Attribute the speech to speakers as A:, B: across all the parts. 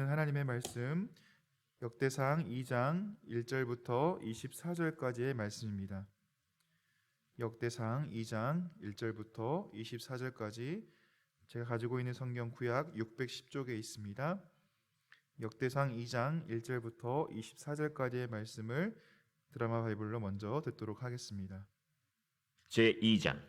A: 하나님의 말씀 역대상 2장 1절부터 24절까지의 말씀입니다. 역대상 2장 1절부터 24절까지 제가 가지고 있는 성경 구약 610쪽에 있습니다. 역대상 2장 1절부터 24절까지의 말씀을 드라마 바이블로 먼저 듣도록 하겠습니다.
B: 제2장.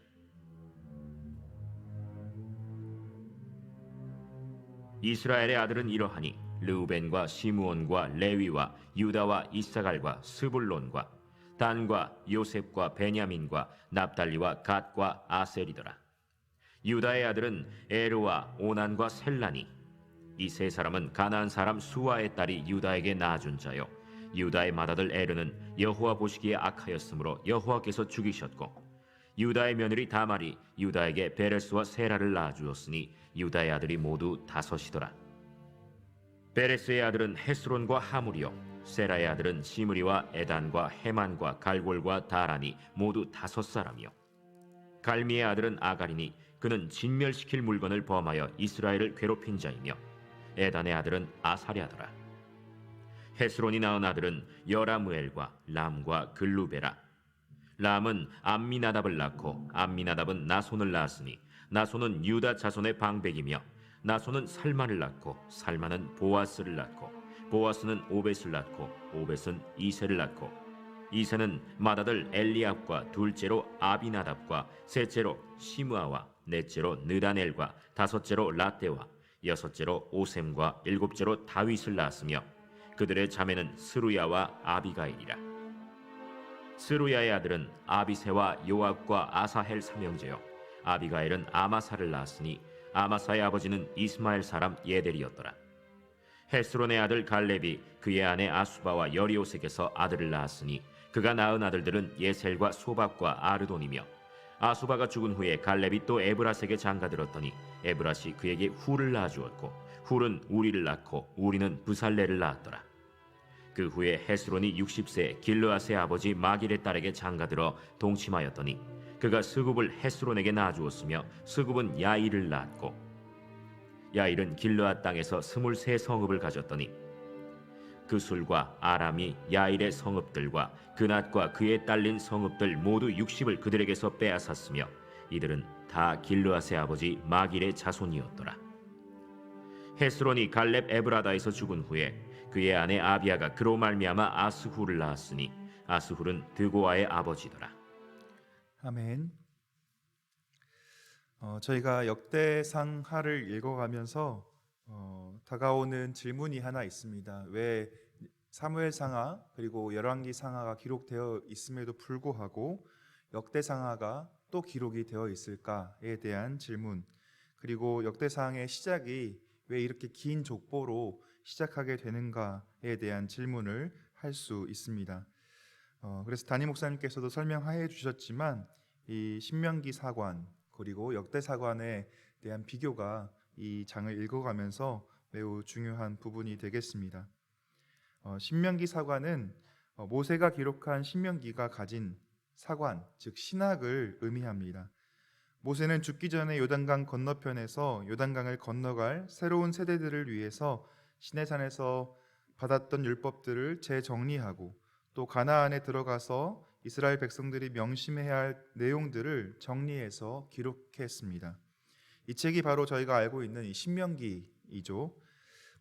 B: 이스라엘의 아들은 이러하니 르우벤과 시므온과 레위와 유다와 이사갈과 스불론과 단과 요셉과 베냐민과 납달리와 갓과 아셀이더라. 유다의 아들은 에르와 오난과 셀라니. 이 세 사람은 가나안 사람 수아의 딸이 유다에게 낳아준 자요, 유다의 맏아들 에르는 여호와 보시기에 악하였으므로 여호와께서 죽이셨고, 유다의 며느리 다말이 유다에게 베레스와 세라를 낳아주었으니 유다의 아들이 모두 5이더라. 베레스의 아들은 헤스론과 하물이요, 세라의 아들은 시므리와 에단과 헤만과 갈골과 다라니 모두 5사람이요. 갈미의 아들은 아가리니 그는 진멸시킬 물건을 범하여 이스라엘을 괴롭힌 자이며, 에단의 아들은 아사랴더라. 헤스론이 낳은 아들은 여라무엘과 람과 글루베라. 람은 암미나답을 낳고 암미나답은 나손을 낳았으니 나손은 유다 자손의 방백이며, 나손은 살만을 낳고 살만은 보아스를 낳고 보아스는 오벳을 낳고 오벳은 이세를 낳고, 이세는 맏아들 엘리압과 둘째로 아비나답과 셋째로 시므아와 넷째로 느다넬과 다섯째로 라떼와 여섯째로 오셈과 일곱째로 다윗을 낳았으며, 그들의 자매는 스루야와 아비가일이라. 스루야의 아들은 아비세와 요압과 아사헬 삼형제요, 아비가일은 아마사를 낳았으니 아마사의 아버지는 이스마엘 사람 예델이었더라. 헤스론의 아들 갈렙이 그의 아내 아수바와 여리오색에서 아들을 낳았으니 그가 낳은 아들들은 예셀과 소박과 아르돈이며, 아수바가 죽은 후에 갈렙이 또 에브라색에 장가들었더니 에브라시 그에게 훌을 낳아주었고, 훌은 우리를 낳고 우리는 부살레를 낳았더라. 그 후에 헤스론이 60세 길르앗의 아버지 마길의 딸에게 장가들어 동침하였더니 그가 스굽을 헤스론에게 낳아주었으며, 스굽은 야일을 낳았고, 야일은 길르앗 땅에서 23성읍을 가졌더니 그 술과 아람이 야일의 성읍들과 그낫과 그에 딸린 성읍들 모두 60을 그들에게서 빼앗았으며, 이들은 다 길르앗의 아버지 마길의 자손이었더라. 헤스론이 갈렙 에브라다에서 죽은 후에 그의 아내 아비아가 그로 말미암아 아스훌을 낳았으니 아스훌은 드고아의 아버지더라.
A: 아멘. 저희가 역대상하를 읽어가면서 다가오는 질문이 하나 있습니다. 왜 사무엘상하 그리고 열왕기상하가 기록되어 있음에도 불구하고 역대상하가 또 기록이 되어 있을까에 대한 질문, 그리고 역대상의 시작이 왜 이렇게 긴 족보로 시작하게 되는가에 대한 질문을 할 수 있습니다. 그래서 담임 목사님께서도 설명해 주셨지만 이 신명기 사관 그리고 역대 사관에 대한 비교가 이 장을 읽어가면서 매우 중요한 부분이 되겠습니다. 신명기 사관은 모세가 기록한 신명기가 가진 사관, 즉 신학을 의미합니다. 모세는 죽기 전에 요단강 건너편에서 요단강을 건너갈 새로운 세대들을 위해서 시내산에서 받았던 율법들을 재정리하고, 또 가나안에 들어가서 이스라엘 백성들이 명심해야 할 내용들을 정리해서 기록했습니다. 이 책이 바로 저희가 알고 있는 이 신명기이죠.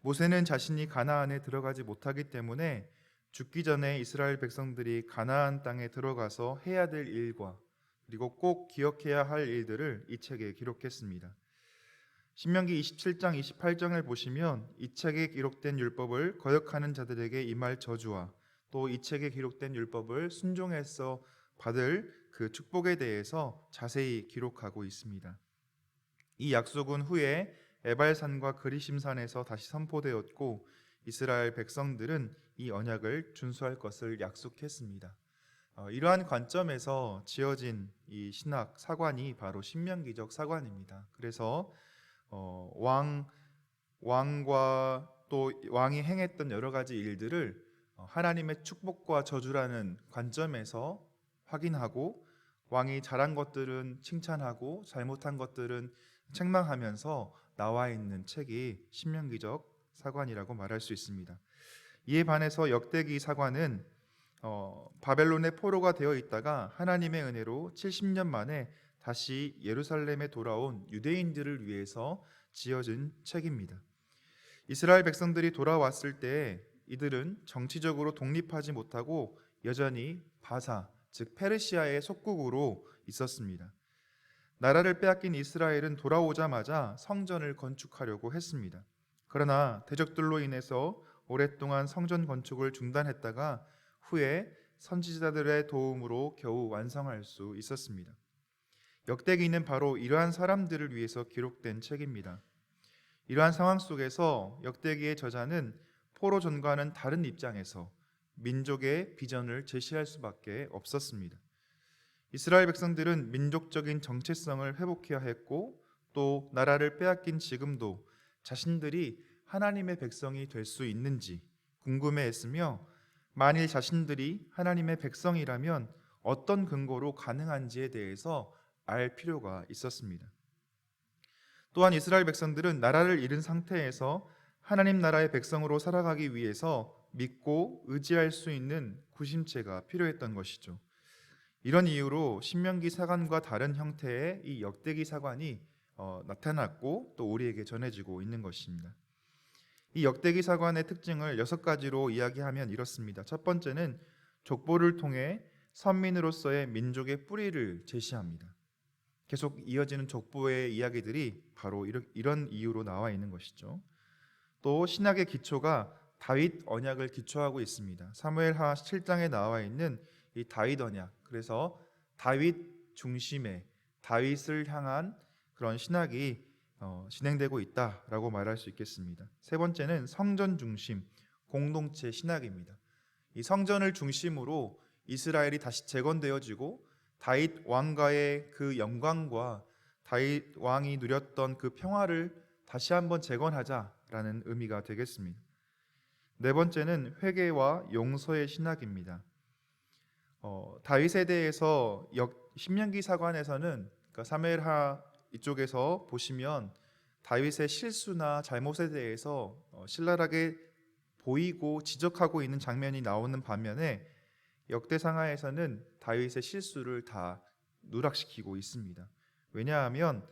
A: 모세는 자신이 가나안에 들어가지 못하기 때문에 죽기 전에 이스라엘 백성들이 가나안 땅에 들어가서 해야 될 일과 그리고 꼭 기억해야 할 일들을 이 책에 기록했습니다. 신명기 27장 28장을 보시면 이 책에 기록된 율법을 거역하는 자들에게 임할 저주와 또 이 책에 기록된 율법을 순종해서 받을 그 축복에 대해서 자세히 기록하고 있습니다. 이 약속은 후에 에발산과 그리심산에서 다시 선포되었고, 이스라엘 백성들은 이 언약을 준수할 것을 약속했습니다. 이러한 관점에서 지어진 이 신학 사관이 바로 신명기적 사관입니다. 그래서 왕과 또 왕이 행했던 여러 가지 일들을 하나님의 축복과 저주라는 관점에서 확인하고, 왕이 잘한 것들은 칭찬하고 잘못한 것들은 책망하면서 나와 있는 책이 신명기적 사관이라고 말할 수 있습니다. 이에 반해서 역대기 사관은 바벨론의 포로가 되어 있다가 하나님의 은혜로 70년 만에 다시 예루살렘에 돌아온 유대인들을 위해서 지어진 책입니다. 이스라엘 백성들이 돌아왔을 때 이들은 정치적으로 독립하지 못하고 여전히 바사, 즉 페르시아의 속국으로 있었습니다. 나라를 빼앗긴 이스라엘은 돌아오자마자 성전을 건축하려고 했습니다. 그러나 대적들로 인해서 오랫동안 성전 건축을 중단했다가 후에 선지자들의 도움으로 겨우 완성할 수 있었습니다. 역대기는 바로 이러한 사람들을 위해서 기록된 책입니다. 이러한 상황 속에서 역대기의 저자는 포로 전과는 다른 입장에서 민족의 비전을 제시할 수밖에 없었습니다. 이스라엘 백성들은 민족적인 정체성을 회복해야 했고 또 나라를 빼앗긴 지금도 자신들이 하나님의 백성이 될 수 있는지 궁금해했으며 만일 자신들이 하나님의 백성이라면 어떤 근거로 가능한지에 대해서 알 필요가 있었습니다. 또한 이스라엘 백성들은 나라를 잃은 상태에서 하나님 나라의 백성으로 살아가기 위해서 믿고 의지할 수 있는 구심체가 필요했던 것이죠. 이런 이유로 신명기 사관과 다른 형태의 이 역대기 사관이 나타났고 또 우리에게 전해지고 있는 것입니다. 이 역대기 사관의 특징을 6가지로 이야기하면 이렇습니다. 첫 번째는 족보를 통해 선민으로서의 민족의 뿌리를 제시합니다. 계속 이어지는 족보의 이야기들이 바로 이런 이유로 나와 있는 것이죠. 또 신약의 기초가 다윗 언약을 기초하고 있습니다. 사무엘하 7장에 나와 있는 이 다윗 언약, 그래서 다윗 중심의 다윗을 향한 그런 신학이 진행되고 있다라고 말할 수 있겠습니다. 세 번째는 성전 중심 공동체 신학입니다. 이 성전을 중심으로 이스라엘이 다시 재건되어지고 다윗 왕가의 그 영광과 다윗 왕이 누렸던 그 평화를 다시 한번 재건하자라는 의미가 되겠습니다. 네 번째는 회개와 용서의 신학입니다. 다윗에 대해서 신명기 사관에서는 그러니까 사무엘하 이쪽에서 보시면 다윗의 실수나 잘못에 대해서 신랄하게 보이고 지적하고 있는 장면이 나오는 반면에 역대상하에서는 다윗의 실수를 다 누락시키고 있습니다. 왜냐하면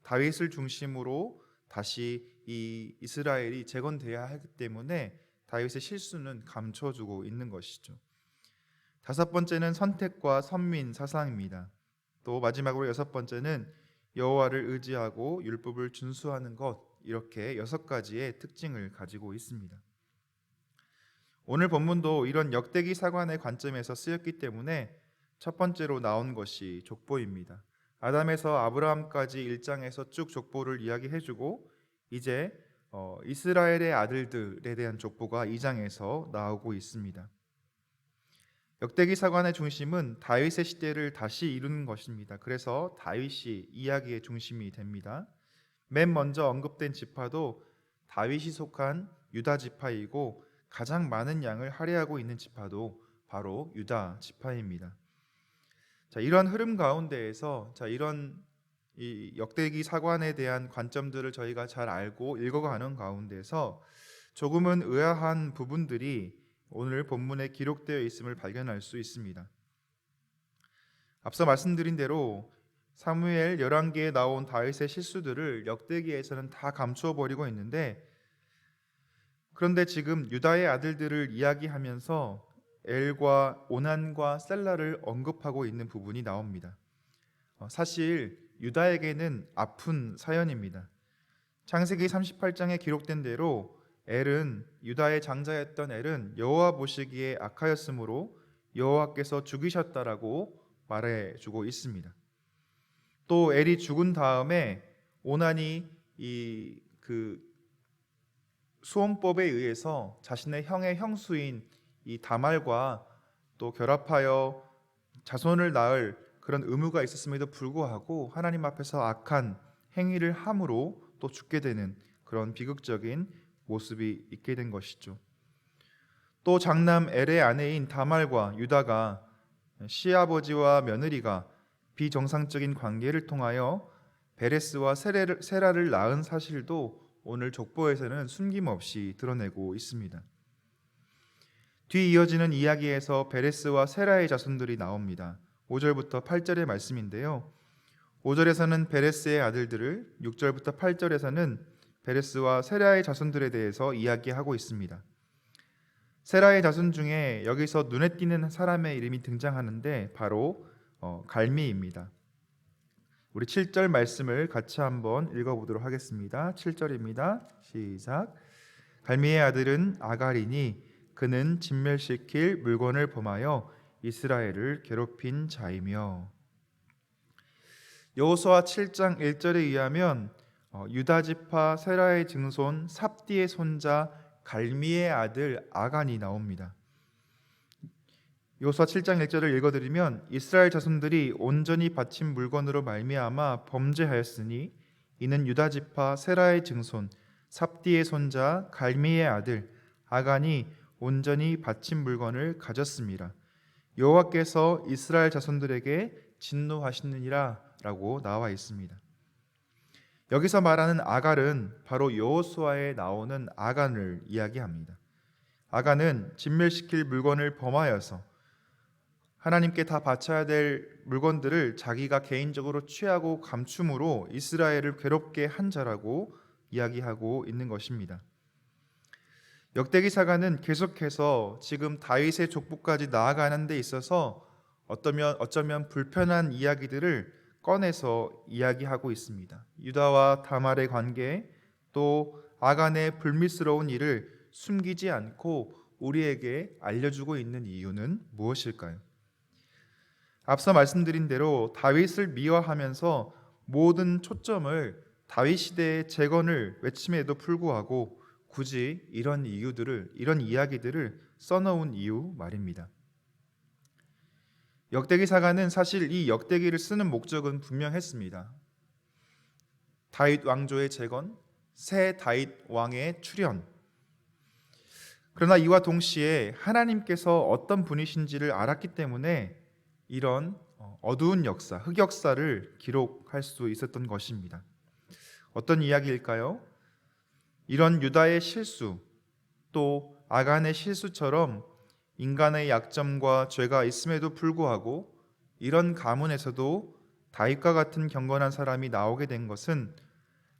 A: 다윗을 중심으로 다시 이 이스라엘이 재건돼야 하기 때문에 다윗의 실수는 감춰주고 있는 것이죠. 다섯 번째는 선택과 선민 사상입니다. 또 마지막으로 여섯 번째는 여호와를 의지하고 율법을 준수하는 것, 이렇게 6가지의 특징을 가지고 있습니다. 오늘 본문도 이런 역대기 사관의 관점에서 쓰였기 때문에 첫 번째로 나온 것이 족보입니다. 아담에서 아브라함까지 1장에서 쭉 족보를 이야기해주고 이제 이스라엘의 아들들에 대한 족보가 2장에서 나오고 있습니다. 역대기 사관의 중심은 다윗의 시대를 다시 이루는 것입니다. 그래서 다윗이 이야기의 중심이 됩니다. 맨 먼저 언급된 지파도 다윗이 속한 유다 지파이고 가장 많은 양을 할애하고 있는 지파도 바로 유다 지파입니다. 자, 이런 흐름 가운데에서 이런 이 역대기 사관에 대한 관점들을 저희가 잘 알고 읽어가는 가운데서 조금은 의아한 부분들이 오늘 본문에 기록되어 있음을 발견할 수 있습니다. 앞서 말씀드린 대로 사무엘 11기에 나온 다윗의 실수들을 역대기에서는 다 감추어 버리고 있는데, 그런데 지금 유다의 아들들을 이야기하면서 엘과 오난과 셀라를 언급하고 있는 부분이 나옵니다. 사실 유다에게는 아픈 사연입니다. 창세기 38장에 기록된 대로 엘은, 유다의 장자였던 엘은 여호와 보시기에 악하였으므로 여호와께서 죽이셨다라고 말해주고 있습니다. 또 엘이 죽은 다음에 오난이 그 수혼법에 의해서 자신의 형의 형수인 이 다말과 또 결합하여 자손을 낳을 그런 의무가 있었음에도 불구하고 하나님 앞에서 악한 행위를 함으로 또 죽게 되는 그런 비극적인 모습이 있게 된 것이죠. 또 장남 엘의 아내인 다말과 유다가 시아버지와 며느리가 비정상적인 관계를 통하여 베레스와 세라를 낳은 사실도 오늘 족보에서는 숨김없이 드러내고 있습니다. 뒤 이어지는 이야기에서 베레스와 세라의 자손들이 나옵니다. 5절부터 8절의 말씀인데요. 5절에서는 베레스의 아들들을, 6절부터 8절에서는 베레스와 세라의 자손들에 대해서 이야기하고 있습니다. 세라의 자손 중에 여기서 눈에 띄는 사람의 이름이 등장하는데 바로 갈미입니다. 우리 7절 말씀을 같이 한번 읽어보도록 하겠습니다. 7절입니다. 시작. 갈미의 아들은 아갈이니 그는 진멸시킬 물건을 범하여 이스라엘을 괴롭힌 자이며. 여호수아 7장 1절에 의하면 유다 지파 세라의 증손 삽디의 손자 갈미의 아들 아간이 나옵니다. 여호수아 7장 1절을 읽어드리면 이스라엘 자손들이 온전히 바친 물건으로 말미암아 범죄하였으니 이는 유다 지파 세라의 증손 삽디의 손자 갈미의 아들 아간이 온전히 바친 물건을 가졌습니다. 여호와께서 이스라엘 자손들에게 진노하시느니라 라고 나와 있습니다. 여기서 말하는 아갈은 바로 여호수아에 나오는 아간을 이야기합니다. 아간은 진멸시킬 물건을 범하여서 하나님께 다 바쳐야 될 물건들을 자기가 개인적으로 취하고 감춤으로 이스라엘을 괴롭게 한 자라고 이야기하고 있는 것입니다. 역대기사가는 계속해서 지금 다윗의 족보까지 나아가는 데 있어서 어쩌면 불편한 이야기들을 꺼내서 이야기하고 있습니다. 유다와 다말의 관계, 또 아간의 불미스러운 일을 숨기지 않고 우리에게 알려주고 있는 이유는 무엇일까요? 앞서 말씀드린 대로 다윗을 미화하면서 모든 초점을 다윗 시대의 재건을 외침에도 불구하고 굳이 이런 이야기들을 써놓은 이유 말입니다. 역대기사가는 사실 이 역대기를 쓰는 목적은 분명했습니다. 다윗 왕조의 재건, 새 다윗 왕의 출현. 그러나 이와 동시에 하나님께서 어떤 분이신지를 알았기 때문에 이런 어두운 역사, 흑역사를 기록할 수 있었던 것입니다. 어떤 이야기일까요? 이런 유다의 실수, 또 아간의 실수처럼 인간의 약점과 죄가 있음에도 불구하고 이런 가문에서도 다윗과 같은 경건한 사람이 나오게 된 것은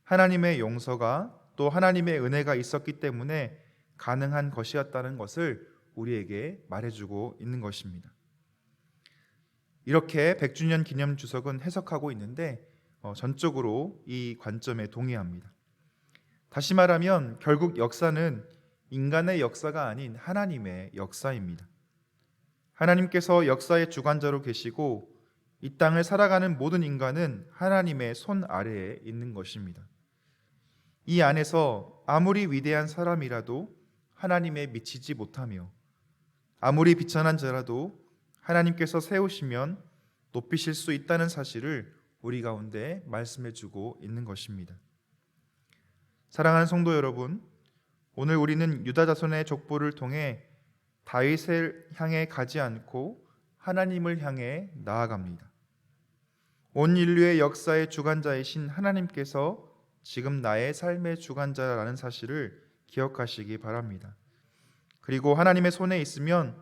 A: 하나님의 용서가 또 하나님의 은혜가 있었기 때문에 가능한 것이었다는 것을 우리에게 말해주고 있는 것입니다. 이렇게 100주년 기념 주석은 해석하고 있는데 전적으로 이 관점에 동의합니다. 다시 말하면 결국 역사는 인간의 역사가 아닌 하나님의 역사입니다. 하나님께서 역사의 주관자로 계시고 이 땅을 살아가는 모든 인간은 하나님의 손 아래에 있는 것입니다. 이 안에서 아무리 위대한 사람이라도 하나님에 미치지 못하며 아무리 비천한 자라도 하나님께서 세우시면 높이실 수 있다는 사실을 우리 가운데 말씀해주고 있는 것입니다. 사랑하는 성도 여러분, 오늘 우리는 유다 자손의 족보를 통해 다윗을 향해 가지 않고 하나님을 향해 나아갑니다. 온 인류의 역사의 주관자이신 하나님께서 지금 나의 삶의 주관자라는 사실을 기억하시기 바랍니다. 그리고 하나님의 손에 있으면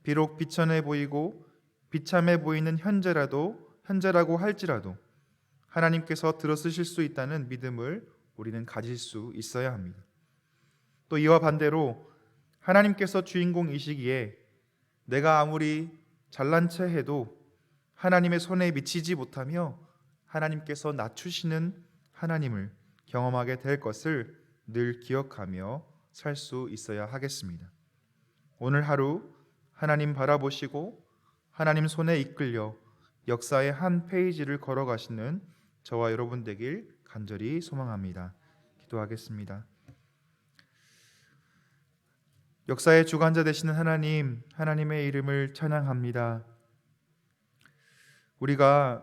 A: 비록 비천해 보이고 비참해 보이는 현재라고 할지라도 하나님께서 들어쓰실 수 있다는 믿음을 우리는 가질 수 있어야 합니다. 또 이와 반대로 하나님께서 주인공이시기에 내가 아무리 잘난 체 해도 하나님의 손에 미치지 못하며 하나님께서 낮추시는 하나님을 경험하게 될 것을 늘 기억하며 살 수 있어야 하겠습니다. 오늘 하루 하나님 바라보시고 하나님 손에 이끌려 역사의 한 페이지를 걸어가시는 저와 여러분 되길 간절히 소망합니다. 기도하겠습니다. 역사의 주관자 되시는 하나님, 하나님의 이름을 찬양합니다. 우리가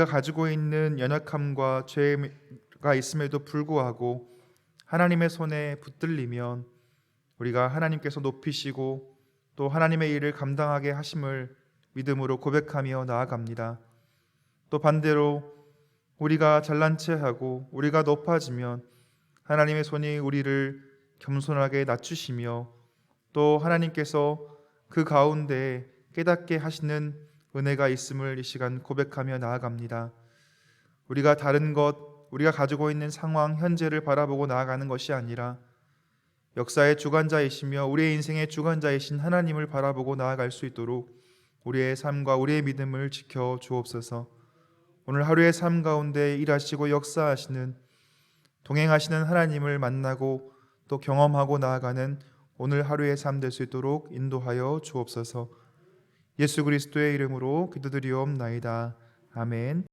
A: 가지고 있는 연약함과 죄가 있음에도 불구하고 하나님의 손에 붙들리면 우리가 하나님께서 높이시고 또 하나님의 일을 감당하게 하심을 믿음으로 고백하며 나아갑니다. 또 반대로 우리가 잘난 체하고 우리가 높아지면 하나님의 손이 우리를 겸손하게 낮추시며 또 하나님께서 그 가운데 깨닫게 하시는 은혜가 있음을 이 시간 고백하며 나아갑니다. 우리가 다른 것, 우리가 가지고 있는 상황, 현재를 바라보고 나아가는 것이 아니라 역사의 주관자이시며 우리의 인생의 주관자이신 하나님을 바라보고 나아갈 수 있도록 우리의 삶과 우리의 믿음을 지켜 주옵소서. 오늘 하루의 삶 가운데 일하시고 역사하시는, 동행하시는 하나님을 만나고 또 경험하고 나아가는 오늘 하루의 삶 될 수 있도록 인도하여 주옵소서. 예수 그리스도의 이름으로 기도드리옵나이다. 아멘.